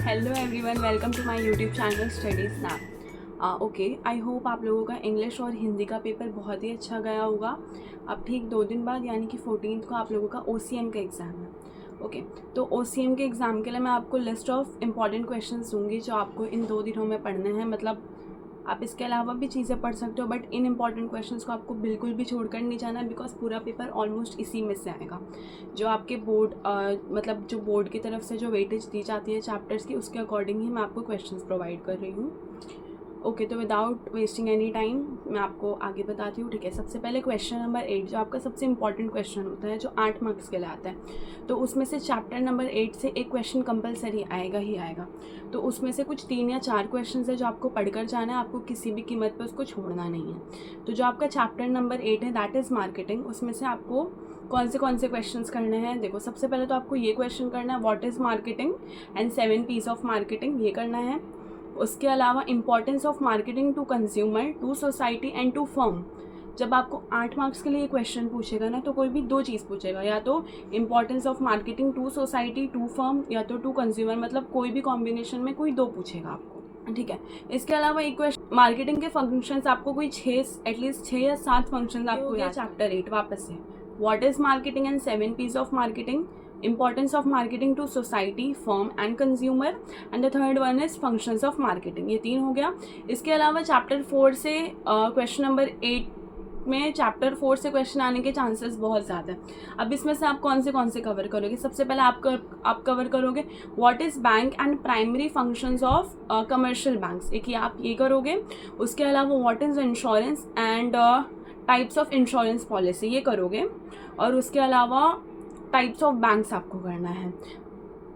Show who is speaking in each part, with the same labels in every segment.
Speaker 1: Hello everyone, welcome to my YouTube channel Study Snap. Okay, I hope आप लोगों का English और हिंदी का पेपर बहुत ही अच्छा गया होगा। अब ठीक 2 दिन बाद यानी कि 14 को आप लोगों का OCM का एग्ज़ाम है। ओके, तो OCM के एग्ज़ाम के लिए मैं आपको लिस्ट ऑफ इम्पॉर्टेंट क्वेश्चंस दूंगी जो आपको इन 2 दिनों में पढ़ने हैं। मतलब आप इसके अलावा भी चीज़ें पढ़ सकते हो, बट इन इम्पॉर्टेंट क्वेश्चंस को आपको बिल्कुल भी छोड़कर नहीं जाना, बिकॉज पूरा पेपर ऑलमोस्ट इसी में से आएगा। जो आपके बोर्ड मतलब जो बोर्ड की तरफ से जो वेटेज दी जाती है चैप्टर्स की, उसके अकॉर्डिंग ही मैं आपको क्वेश्चंस प्रोवाइड कर रही हूँ। ओके, तो विदाउट वेस्टिंग एनी टाइम मैं आपको आगे बताती हूँ। ठीक है, सबसे पहले क्वेश्चन नंबर 8 जो आपका सबसे इंपॉर्टेंट क्वेश्चन होता है, जो 8 मार्क्स के लिए आता है। तो उसमें से चैप्टर नंबर 8 से एक क्वेश्चन कंपलसरी आएगा ही आएगा। तो उसमें से कुछ 3 या 4 क्वेश्चन है जो आपको पढ़कर जाना है, आपको किसी भी कीमत पर उसको छोड़ना नहीं है। तो जो आपका चैप्टर नंबर 8 है, दैट इज़ मार्केटिंग, उसमें से आपको कौन से क्वेश्चंस करने हैं। देखो, सबसे पहले तो आपको ये क्वेश्चन करना है, what is marketing and 7 Ps of marketing, ये करना है। उसके अलावा importance of marketing to consumer, to society and to firm. जब आपको 8 मार्क्स के लिए क्वेश्चन पूछेगा ना, तो कोई भी 2 चीज़ पूछेगा, या तो importance of marketing to society to firm, या तो टू कंज्यूमर, मतलब कोई भी कॉम्बिनेशन में कोई 2 पूछेगा आपको। ठीक है, इसके अलावा एक क्वेश्चन मार्केटिंग के फंक्शंस, आपको कोई एटलीस्ट 6 या 7 फंक्शंस आपको याद। चैप्टर 8 वापस से, what is marketing and 7 Ps of marketing, importance of marketing to society, firm and consumer, and the third one is functions of marketing। ये 3 हो गया। इसके अलावा चैप्टर 4 से क्वेश्चन नंबर 8 में चैप्टर 4 से क्वेश्चन आने के चांसेस बहुत ज़्यादा है। अब इसमें से आप कौन से कवर करोगे? सबसे पहले आप कवर करोगे what is bank and primary functions of commercial banks, एक आप ये करोगे। उसके अलावा what is insurance and types of insurance policy, ये करोगे। और उसके अलावा टाइप्स ऑफ बैंक्स आपको करना है।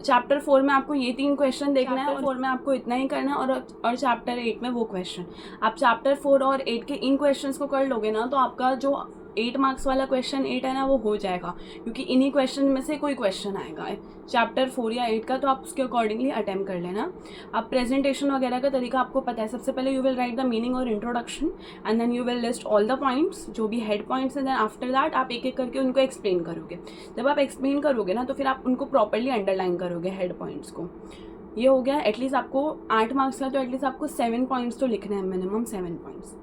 Speaker 1: चैप्टर 4 में आपको ये 3 क्वेश्चन देखना है, और 4 में आपको इतना ही करना है, और चैप्टर 8 में वो क्वेश्चन। आप चैप्टर 4 और 8 के इन क्वेश्चंस को कर लोगे ना, तो आपका जो 8 मार्क्स वाला क्वेश्चन 8 है ना, वो हो जाएगा, क्योंकि इन्हीं क्वेश्चन में से कोई क्वेश्चन आएगा चैप्टर 4 या 8 का, तो आप उसके अकॉर्डिंगली अटेम्प्ट कर लेना। अब प्रेजेंटेशन वगैरह का तरीका आपको पता है। सबसे पहले you will write the meaning और introduction, and then you will list all the points, जो भी हेड पॉइंट्स हैं। देन आफ्टर दैट आप एक एक करके उनको एक्सप्लेन करोगे। जब आप एक्सप्लेन करोगे ना, तो फिर आप उनको प्रॉपरली अंडरलाइन करोगे हेड पॉइंट्स को। ये हो गया। एटलीस्ट आपको 8 मार्क्स का, तो एटलीस्ट आपको 7 पॉइंट्स तो लिखने हैं, मिनिमम 7 पॉइंट्स।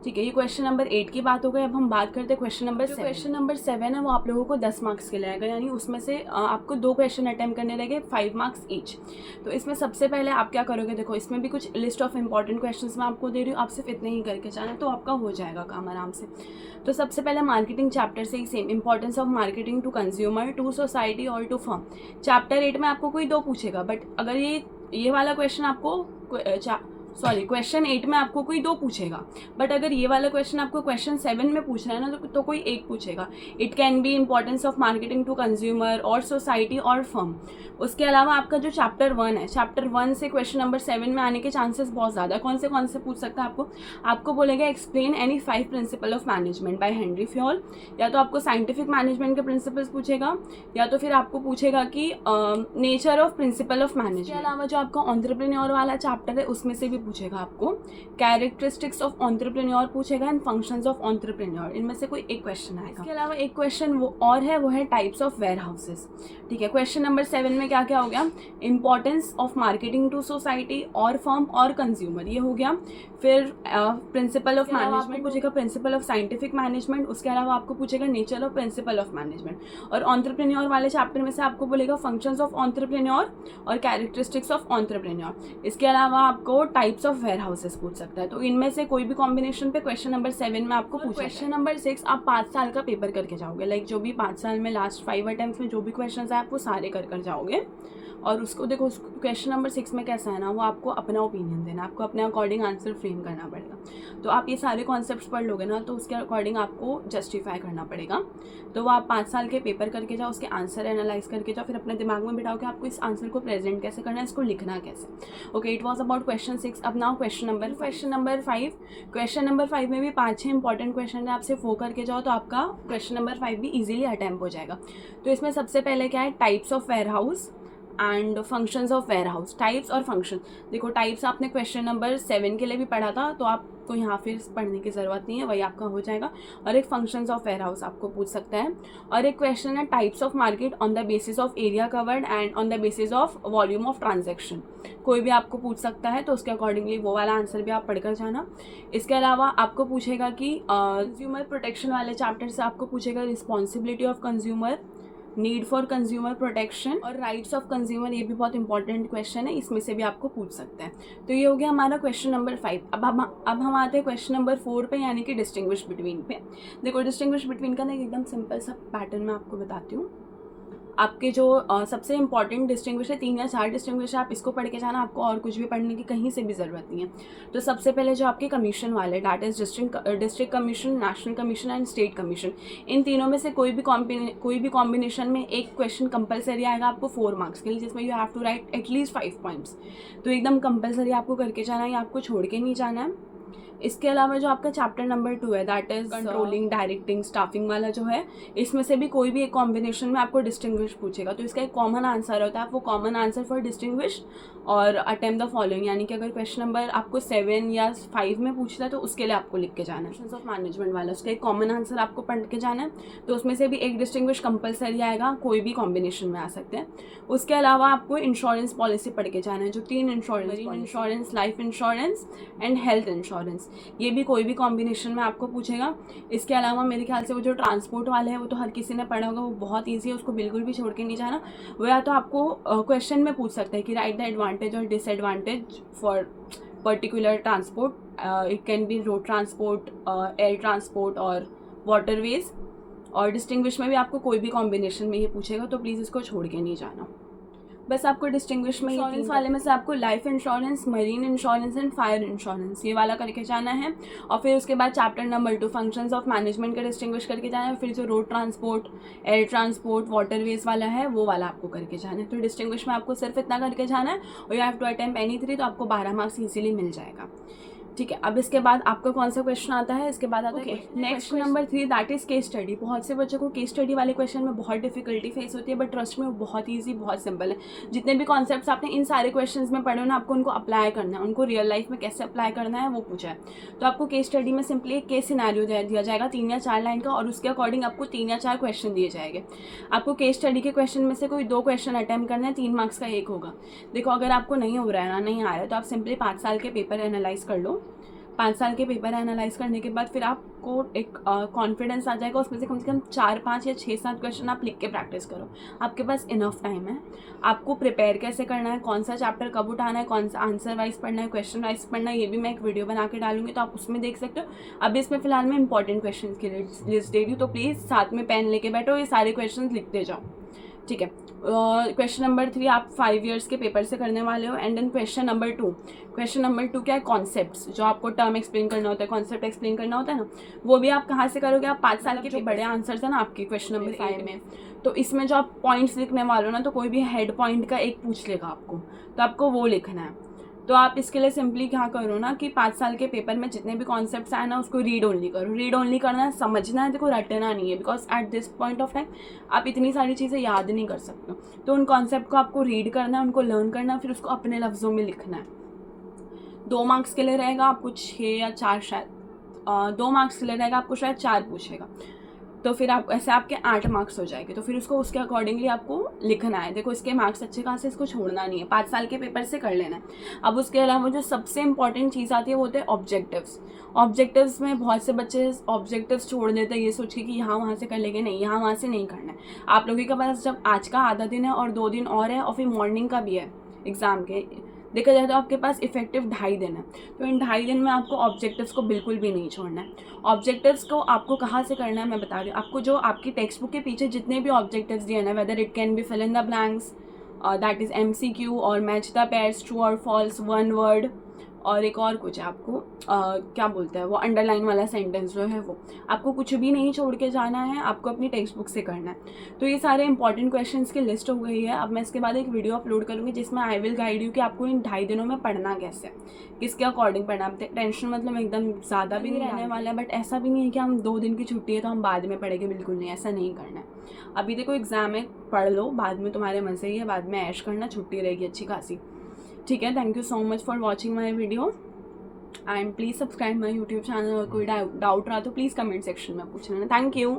Speaker 1: ठीक है, ये क्वेश्चन नंबर 8 की बात हो गई। अब हम बात करते हैं क्वेश्चन नंबर 7। क्वेश्चन नंबर 7 है वो आप लोगों को 10 मार्क्स के लिए आएगा, यानी उसमें से आपको 2 क्वेश्चन अटेम्प्ट करने लगे, 5 मार्क्स ईच। तो इसमें सबसे पहले आप क्या करोगे? देखो, इसमें भी कुछ लिस्ट ऑफ इंपॉर्टेंट क्वेश्चंस मैं आपको दे रही हूँ, आप सिर्फ इतने ही करके जाना, तो आपका हो जाएगा काम आराम से। तो सबसे पहले मार्केटिंग चैप्टर से ही same, importance of marketing to consumer, to society और टू फर्म। चैप्टर 8 में आपको कोई 2 पूछेगा, बट अगर ये वाला क्वेश्चन आपको क्वेश्चन 8 में आपको कोई 2 पूछेगा, बट अगर ये वाला क्वेश्चन आपको क्वेश्चन 7 में पूछ रहा है ना, तो कोई 1 पूछेगा। It can be importance of marketing to consumer और सोसाइटी और फर्म। उसके अलावा आपका जो चैप्टर 1 है, चैप्टर 1 से क्वेश्चन नंबर 7 में आने के चांसेस बहुत ज़्यादा है। कौन से पूछ सकता है आपको बोलेगा explain any 5 principal of management by Henry Fayol, या तो आपको साइंटिफिक मैनेजमेंट के प्रिंसिपल्स पूछेगा, या तो फिर आपको पूछेगा कि nature of principle of management. इसके अलावा जो आपका एंटरप्रेन्योर वाला चैप्टर है, उसमें से भी पूछेगा आपको कैरेक्टरिस्टिक्स ऑफ एंटरप्रेन्योर पूछेगा, एंड फंक्शंस ऑफ एंटरप्रेन्योर। इनमें से कोई एक क्वेश्चन आएगा। इसके अलावा एक क्वेश्चन वो है टाइप्स ऑफ वेयर हाउसेस। ठीक है, क्वेश्चन नंबर 7 में क्या क्या हो गया? Importance of marketing to society और फर्म और कंज्यूमर, ये हो गया। फिर प्रिंसिपल ऑफ मैनेजमेंट पूछेगा, प्रिंसिपल ऑफ साइंटिफिक मैनेजमेंट। उसके अलावा आपको पूछेगा nature of principle of management. और एंटरप्रेन्योर वाले चैप्टर में से आपको बोलेगा फंक्शंस ऑफ एंटरप्रेन्योर और कैरेक्टरिस्टिक्स ऑफ एंटरप्रेन्योर। इसके अलावा आपको टाइप्स ऑफ वेयर हाउसेस पूछ सकता है। तो इनमें से कोई भी कॉम्बिनेशन पे क्वेश्चन नंबर 7 में आपको पूछा। क्वेश्चन नंबर 6 आप 5 साल का पेपर करके जाओगे, लाइक जो भी 5 साल में लास्ट 5 अटेम्प्ट्स में जो भी क्वेश्चन है, आप वो सारे कर जाओगे। और उसको देखो, क्वेश्चन नंबर 6 में कैसा है ना, वो आपको अपना ओपिनियन देना, आपको अपने अकॉर्डिंग आंसर फ्रेम करना पड़ेगा। तो आप ये सारे कॉन्सेप्ट्स पढ़ लोगे ना, तो उसके अकॉर्डिंग आपको जस्टिफाई करना पड़ेगा। तो वो आप 5 साल के पेपर करके जाओ, उसके आंसर एनालाइज करके जाओ, फिर अपने दिमाग में बिठाओ कि आपको इस आंसर को प्रेजेंट कैसे करना है, इसको लिखना कैसे। Okay, it was about question 6। अब now question number 5। Question number 5 में भी 5-6 इंपॉर्टेंट क्वेश्चन है, आप सिर्फ वो करके जाओ, तो आपका क्वेश्चन नंबर 5 भी ईजिली अटेम्प्ट हो जाएगा। तो इसमें सबसे पहले क्या है? Types of warehouse and functions of warehouse. Types और फंक्शन, देखो टाइप्स आपने क्वेश्चन नंबर 7 के लिए भी पढ़ा था, तो आपको यहाँ फिर पढ़ने की ज़रूरत नहीं है, वही आपका हो जाएगा। और एक फंक्शंस ऑफ वेयर हाउस आपको पूछ सकता है। और एक क्वेश्चन है types of market on the basis of area covered and on the basis of volume of transaction, कोई भी आपको पूछ सकता है, तो उसके अकॉर्डिंगली वो वाला आंसर भी आप पढ़कर जाना। इसके अलावा आपको पूछेगा कि कंज्यूमर प्रोटेक्शन वाले चैप्टर से आपको पूछेगा responsibility of consumer, need for consumer protection और राइट्स ऑफ कंज्यूमर, ये भी बहुत इंपॉर्टेंट क्वेश्चन है, इसमें से भी आपको पूछ सकते हैं। तो ये हो गया हमारा क्वेश्चन नंबर 5। अब हम आते हैं क्वेश्चन नंबर 4 पे, यानी कि डिस्टिंग्विश बिटवीन पे। देखो डिस्टिंग्विश बिटवीन का ना एकदम सिंपल सा पैटर्न मैं आपको बताती हूँ। आपके जो सबसे इंपॉर्टेंट डिस्टिंग्विश है, 3 या 4 डिस्टिंग्विश है, आप इसको पढ़ के जाना, आपको और कुछ भी पढ़ने की कहीं से भी ज़रूरत नहीं है। तो सबसे पहले जो आपके कमीशन वाले, that is district commission, national commission and state commission, इन तीनों में से कोई भी कॉम्बिनेशन में एक क्वेश्चन कंपलसरी आएगा आपको 4 मार्क्स के लिए, जिसमें you have to write at least 5 points. तो एकदम कंपलसरी आपको करके जाना है, आपको छोड़ के नहीं जाना है। इसके अलावा जो आपका चैप्टर नंबर 2 है, that is controlling, directing, staffing वाला जो है, इसमें से भी कोई भी एक कॉम्बिनेशन में आपको डिस्टिंग्विश पूछेगा, तो इसका एक कॉमन आंसर होता है, आप वो कॉमन आंसर फॉर डिस्टिंग्विश और अटेम्प्ट द फॉलोइंग, यानी कि अगर क्वेश्चन नंबर आपको 7 या 5 में पूछता है तो उसके लिए आपको लिख के जाना है। ऑफ मैनेजमेंट वाला, उसका एक कॉमन आंसर आपको पढ़ के जाना है, तो उसमें से भी एक डिस्टिंग्विश कंपलसरी आएगा, कोई भी कॉम्बिनेशन में आ सकते हैं। उसके अलावा आपको इंश्योरेंस पॉलिसी पढ़ के जाना है, जो 3 insurance, life insurance and health insurance, ये भी कोई भी कॉम्बिनेशन में आपको पूछेगा। इसके अलावा मेरे ख्याल से वो जो ट्रांसपोर्ट वाले हैं वो तो हर किसी ने पढ़ा होगा, वो बहुत ईजी है, उसको बिल्कुल भी छोड़ के नहीं जाना। वो या तो आपको क्वेश्चन में पूछ सकता है कि राइट द एडवांटेज और disadvantage for particular transport, it can B road transport, air transport और वाटरवेज। और डिस्टिंग्विश में भी आपको कोई भी कॉम्बिनेशन में ये पूछेगा, तो प्लीज़ इसको छोड़ के नहीं जाना। बस आपको डिस्टिंग्विश में इंश्योरेंस वाले में से आपको life insurance, marine insurance and fire insurance, ये वाला करके जाना है। और फिर उसके बाद chapter number 2 functions of management का डिस्टिंग्विश करके जाना है। फिर जो road transport, air transport, waterways वाला है, वो वाला आपको करके जाना है। तो डिस्टिंग्विश में आपको सिर्फ इतना करके जाना है, और you have to attempt any 3, तो आपको 12 मार्क्स ईजिली मिल जाएगा। ठीक है, अब इसके बाद आपका कौन सा क्वेश्चन आता है, इसके बाद आता है next number 3, that is case study. बहुत से बच्चों को केस स्टडी वाले क्वेश्चन में बहुत डिफिकल्टी फेस होती है, बट ट्रस्ट में वो बहुत ईजी, बहुत सिंपल है। जितने भी कॉन्सेप्ट्स आपने इन सारे क्वेश्चंस में पढ़े हो ना, आपको उनको अप्लाई करना है, उनको रियल लाइफ में कैसे अप्लाई करना है वो पूछा है। तो आपको केस स्टडी में सिंपली एक केस सिनेरियो दिया जाएगा 3 या 4 लाइन का, और उसके अकॉर्डिंग आपको 3 या 4 क्वेश्चन दिए जाएंगे। आपको केस स्टडी के क्वेश्चन में से कोई 2 क्वेश्चन अटेम्प्ट करना है, 3 मार्क्स का एक होगा। देखो अगर आपको नहीं हो रहा है ना, नहीं आ रहा है, तो आप सिंपली 5 साल के पेपर एनालाइज कर लो। 5 साल के पेपर एनालाइज करने के बाद फिर आपको एक कॉन्फिडेंस आ जाएगा, उसमें से कम 4, 5 या 6, 7 क्वेश्चन आप लिख के प्रैक्टिस करो। आपके पास इनफ टाइम है। आपको प्रिपेयर कैसे करना है, कौन सा चैप्टर कब उठाना है, कौन सा आंसर वाइज पढ़ना है, क्वेश्चन वाइज पढ़ना है, ये भी मैं एक वीडियो बना के डालूंगी, तो आप उसमें देख सकते हो। अभी इसमें फिलहाल मैं इंपॉर्टेंट क्वेश्चन की लिस्ट दे रही हूँ, तो प्लीज़ साथ में पेन लेके बैठो, ये सारे क्वेश्चन लिखते जाओ। ठीक है, क्वेश्चन नंबर 3 आप 5 ईयर्स के पेपर से करने वाले हो। एंड देन क्वेश्चन नंबर 2, क्या है, कॉन्सेप्ट्स, जो आपको टर्म एक्सप्लेन करना होता है, कॉन्सेप्ट एक्सप्लेन करना होता है ना, वो भी आप कहाँ से करोगे, आप 5 साल के जो बड़े आंसर्स है ना आपके क्वेश्चन नंबर 5 में, तो इसमें जो आप पॉइंट्स लिखने वाले हो ना, तो कोई भी हेड पॉइंट का एक पूछ लेगा आपको, तो आपको वो लिखना है। तो आप इसके लिए सिंपली क्या करो ना कि 5 साल के पेपर में जितने भी कॉन्सेप्ट्स आए ना, उसको रीड ओनली करो। रीड ओनली करना है, समझना है, देखो रटना नहीं है, because at this point of time आप इतनी सारी चीज़ें याद नहीं कर सकते। तो उन कॉन्सेप्ट को आपको रीड करना है, उनको लर्न करना है, फिर उसको अपने लफ्ज़ों में लिखना है। 2 मार्क्स के लिए रहेगा, आपको 6 या 4 शायद 2 मार्क्स के लिए रहेगा, आपको शायद 4 पूछेगा, तो फिर आप ऐसे आपके 8 मार्क्स हो जाएंगे। तो फिर उसको उसके अकॉर्डिंगली आपको लिखना है। देखो इसके मार्क्स अच्छे खासे, इसको छोड़ना नहीं है, 5 साल के पेपर से कर लेना है। अब उसके अलावा जो सबसे इंपॉर्टेंट चीज़ आती है वो होते हैं ऑब्जेक्टिव्स। ऑब्जेक्टिव्स में बहुत से बच्चे ऑब्जेक्टिव्स छोड़ देते हैं, ये सोच के कि यहाँ वहाँ से कर लेंगे, नहीं, यहाँ वहाँ से नहीं करना है। आप लोगों के पास जब आज का आधा दिन है और 2 दिन और है, और फिर मॉर्निंग का भी है एग्ज़ाम के, देखा जाए तो आपके पास इफेक्टिव 2.5 दिन है। तो इन 2.5 दिन में आपको ऑब्जेक्टिव्स को बिल्कुल भी नहीं छोड़ना है। ऑब्जेक्टिव्स को आपको कहाँ से करना है मैं बता रही हूँ आपको। जो आपकी टेक्स्ट बुक के पीछे जितने भी ऑब्जेक्टिव्स दिए ना, whether it can be fill in the blanks, that is MCQ और मैच द पेयर्स, ट्रू और फॉल्स, 1 वर्ड, और एक और कुछ है आपको क्या बोलते हैं वो अंडरलाइन वाला सेंटेंस जो है वो आपको कुछ भी नहीं छोड़ के जाना है, आपको अपनी टेक्स्ट बुक से करना है। तो ये सारे इंपॉर्टेंट क्वेश्चंस की लिस्ट हो गई है। अब मैं इसके बाद एक वीडियो अपलोड करूँगी जिसमें आई विल गाइड यू कि आपको इन 2.5 दिनों में पढ़ना कैसे है, किसके अकॉर्डिंग पढ़ना है। टेंशन मतलब एकदम ज़्यादा भी नहीं रहने वाला है, बट ऐसा भी नहीं है कि हम 2 दिन की छुट्टी है तो हम बाद में पढ़ेंगे, बिल्कुल नहीं, ऐसा नहीं करना है। अभी देखो एग्जाम है, पढ़ लो, बाद में तुम्हारे मज़े ही है, बाद में ऐश करना, छुट्टी रहेगी अच्छी खासी। ठीक है, thank you so much for watching my video and please subscribe my YouTube channel. और कोई डाउट रहा तो प्लीज़ कमेंट सेक्शन में पूछ लेना। Thank you.